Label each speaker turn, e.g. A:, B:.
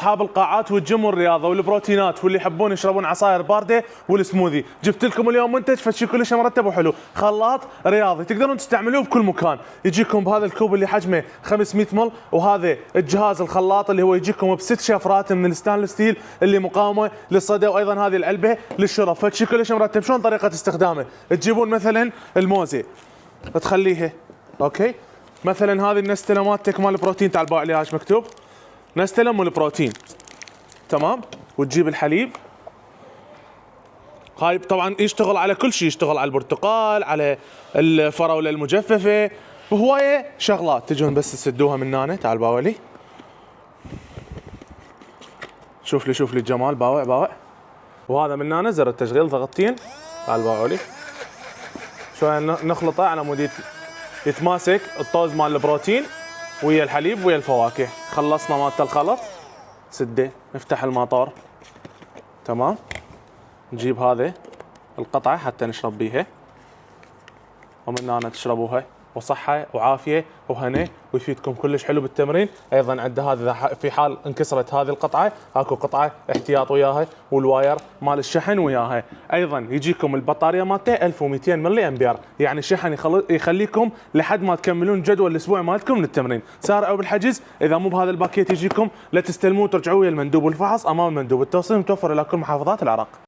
A: اصحاب القاعات والجيم والرياضه والبروتينات واللي يحبون يشربون عصاير بارده والسموذي، جبت لكم اليوم منتج فشي كلش مرتب وحلو، خلاط رياضي تقدرون تستعملوه بكل مكان. يجيكم بهذا الكوب اللي حجمه 500 مل، وهذا الجهاز الخلاط اللي هو يجيكم بست شفرات من الستانلس ستيل اللي مقاومه للصدى، وايضا هذه العلبه للشرب، فشي كلش مرتب. شلون طريقه استخدامه؟ تجيبون مثلا الموزه تخليها اوكي، مثلا هذه النستله مالتك مال البروتين، تعال باع لي ايش مكتوب، نستله مال البروتين تمام. وتجيب الحليب، هاي طبعا يشتغل على كل شيء، يشتغل على البرتقال، على الفراوله المجففه، وهوايه شغلات. تجون بس تسدوها من هنا، تعال باوع لي، شوف لي الجمال، باوع. وهذا من هنا زر التشغيل، ضغطتين، تعال باوع لي شويه نخلطه على مود يتماسك الطوز مال البروتين ويا الحليب ويا الفواكه. خلصنا مالت الخلط، سده، نفتح الماطور تمام. نجيب هذه القطعه حتى نشرب بيها، ومن هنا تشربوها، وصحه وعافيه وهنا، ويفيدكم كلش حلو بالتمرين. ايضا عنده هذا في حال انكسرت هذه القطعه، اكو قطعه احتياط وياها، والواير مال الشحن وياها. ايضا يجيكم البطاريه مالته 1200 ملي امبير، يعني الشحن يخليكم لحد ما تكملون جدول الاسبوع مالتكم للتمرين. سارعوا بالحجز، اذا مو بهذا الباكيت يجيكم لا تستلموه، ترجعوا ويا المندوب والفحص امام المندوب. التوصيل متوفر الى كل محافظات العراق.